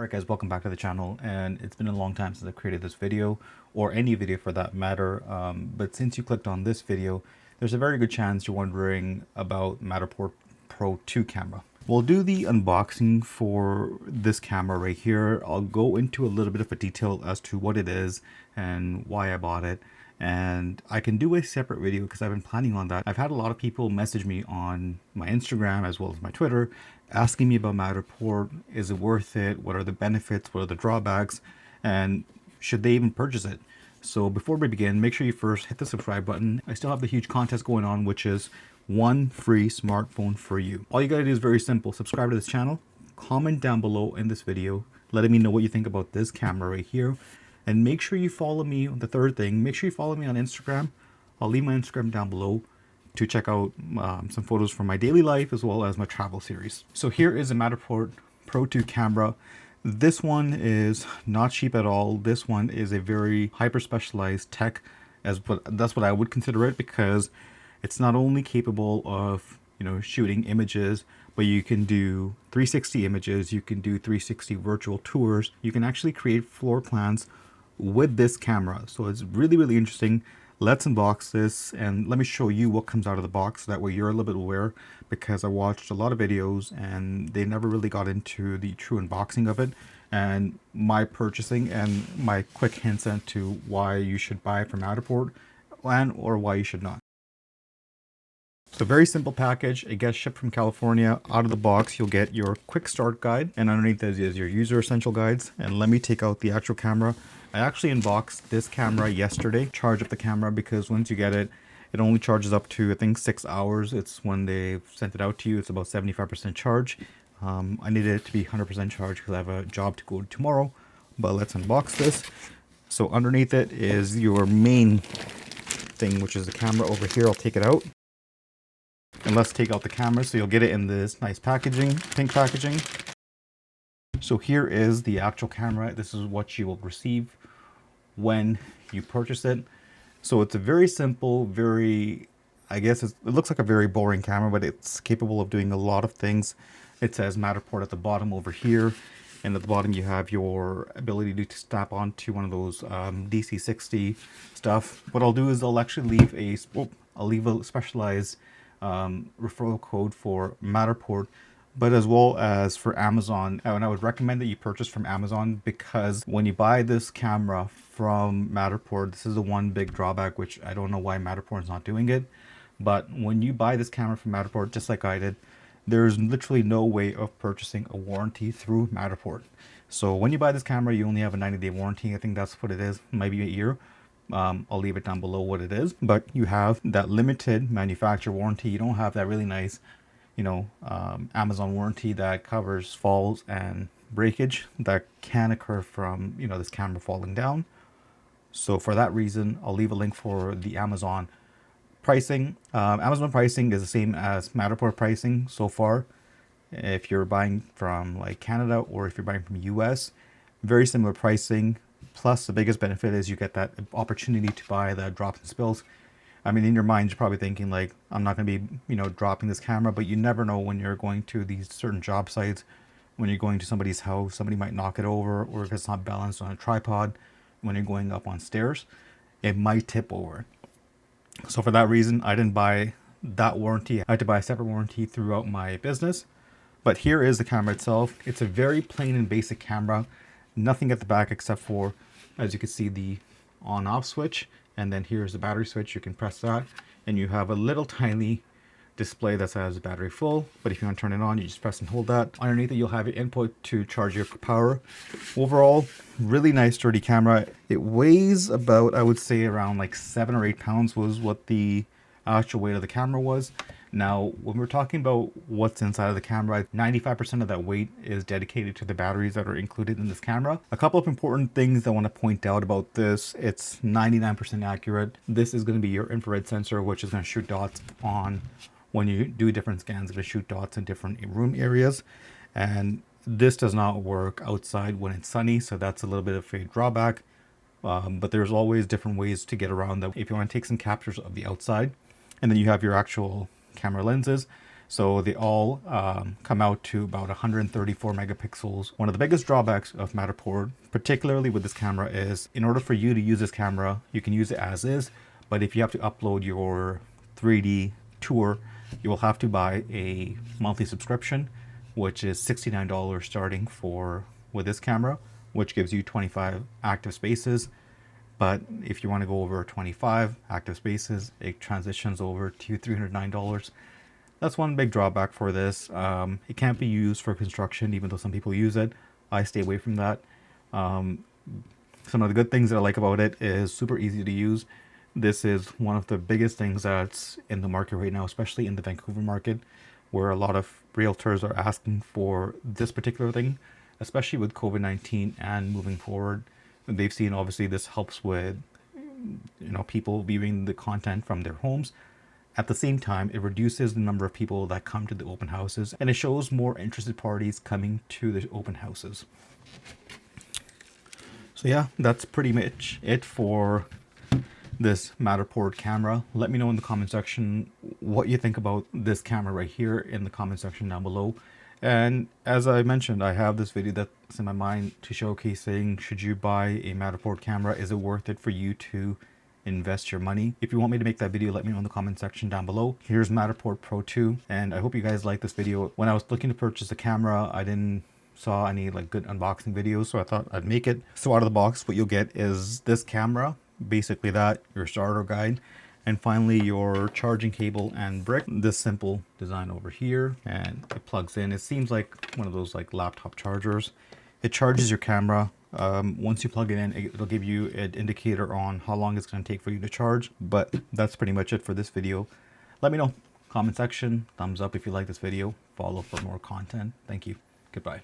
Alright guys, welcome back to the channel, and it's been a long time since I created this video, or any video for that matter, but since you clicked on this video, there's a very good chance you're wondering about Matterport Pro 2 camera. We'll do the unboxing for this camera right here. I'll go into a little bit of a detail as to what it is and why I bought it, and I can do a separate video because I've been planning on that. I've had a lot of people message me on my Instagram as well as my Twitter asking me about Matterport. Is it worth it? What are the benefits? What are the drawbacks? And should they even purchase it? So before we begin, make sure you first hit the subscribe button. I still have the huge contest going on, which is one free smartphone for you. All you gotta do is very simple. Subscribe to this channel, comment down below in this video, letting me know what you think about this camera right here. And make sure you follow me. The third thing, make sure you follow me on Instagram. I'll leave my Instagram down below to check out some photos from my daily life as well as my travel series. So here is a Matterport Pro 2 camera. This one is not cheap at all. This one is a very hyper specialized tech, that's what I would consider it, because it's not only capable of, you know, shooting images, but you can do 360 images, you can do 360 virtual tours, you can actually create floor plans with this camera. So it's really, really interesting. Let's unbox this and let me show you what comes out of the box. That way you're a little bit aware, because I watched a lot of videos and they never really got into the true unboxing of it and my purchasing and my quick hints into why you should buy it from Matterport and or why you should not. So very simple package. It gets shipped from California. Out of the box, you'll get your quick start guide, and underneath this is your user essential guides. And let me take out the actual camera. I actually unboxed this camera yesterday, charged up the camera, because once you get it, it only charges up to, I think, 6 hours. It's when they sent it out to you. It's about 75% charge. I needed it to be 100% charged because I have a job to go to tomorrow, but let's unbox this. So underneath it is your main thing, which is the camera over here. I'll take it out. And let's take out the camera. So you'll get it in this nice packaging, pink packaging. So here is the actual camera. This is what you will receive when you purchase it. So it's a very simple, I guess it looks like a very boring camera, but it's capable of doing a lot of things. It says Matterport at the bottom over here. And at the bottom you have your ability to snap onto one of those DC60 stuff. What I'll do is I'll actually leave a specialized referral code for Matterport, but as well as for Amazon. And I would recommend that you purchase from Amazon, because when you buy this camera from Matterport, this is the one big drawback, which I don't know why Matterport is not doing it, but when you buy this camera from Matterport, just like I did, there's literally no way of purchasing a warranty through Matterport. So when you buy this camera, you only have a 90-day warranty. I think that's what it is, maybe a year. I'll leave it down below what it is, but you have that limited manufacturer warranty. You don't have that really nice, you know, Amazon warranty that covers falls and breakage that can occur from, you know, this camera falling down. So for that reason, I'll leave a link for the Amazon pricing. Amazon pricing is the same as Matterport pricing so far. If you're buying from like Canada or if you're buying from US, very similar pricing. Plus, the biggest benefit is you get that opportunity to buy the drops and spills. I mean, in your mind, you're probably thinking like, I'm not going to be, you know, dropping this camera, but you never know when you're going to these certain job sites, when you're going to somebody's house, somebody might knock it over, or if it's not balanced on a tripod, when you're going up on stairs, it might tip over. So for that reason, I didn't buy that warranty. I had to buy a separate warranty throughout my business. But here is the camera itself. It's a very plain and basic camera. Nothing at the back except for, as you can see, the on-off switch, and then here's the battery switch. You can press that and you have a little tiny display that says battery full, but if you want to turn it on, you just press and hold that. Underneath it, you'll have your input to charge your power. Overall, really nice sturdy camera. It weighs about, I would say, around like 7 or 8 pounds was what the actual weight of the camera was. Now, when we're talking about what's inside of the camera, 95% of that weight is dedicated to the batteries that are included in this camera. A couple of important things I want to point out about this: it's 99% accurate. This is going to be your infrared sensor, which is going to shoot dots on, when you do different scans, it's going to shoot dots in different room areas. And this does not work outside when it's sunny, so that's a little bit of a drawback. But there's always different ways to get around that if you want to take some captures of the outside. And then you have your actual camera lenses. So they all come out to about 134 megapixels. One of the biggest drawbacks of Matterport, particularly with this camera, is in order for you to use this camera, you can use it as is, but if you have to upload your 3D tour, you will have to buy a monthly subscription, which is $69 starting for with this camera, which gives you 25 active spaces. But if you want to go over 25 active spaces, it transitions over to $309. That's one big drawback for this. It can't be used for construction, even though some people use it. I stay away from that. Some of the good things that I like about it is super easy to use. This is one of the biggest things that's in the market right now, especially in the Vancouver market, where a lot of realtors are asking for this particular thing, especially with COVID-19 and moving forward. They've seen obviously this helps with people viewing the content from their homes. At the same time, it reduces the number of people that come to the open houses, and it shows more interested parties coming to the open houses. So yeah, that's pretty much it for this Matterport camera. Let me know in the comment section what you think about this camera right here in the comment section down below. And as I mentioned, I have this video that's in my mind to showcase saying, should you buy a Matterport camera? Is it worth it for you to invest your money? If you want me to make that video, let me know in the comment section down below. Here's Matterport Pro 2, and I hope you guys like this video. When I was looking to purchase the camera, I didn't saw any good unboxing videos, so I thought I'd make it. So out of the box, what you'll get is this camera, basically that, your starter guide, and finally your charging cable and brick. This simple design over here, and it plugs in. It seems like one of those laptop chargers. It charges your camera. Once you plug it in, it'll give you an indicator on how long it's going to take for you to charge. But that's pretty much it for this video. Let me know, comment section, thumbs up if you like this video, follow for more content. Thank you. Goodbye.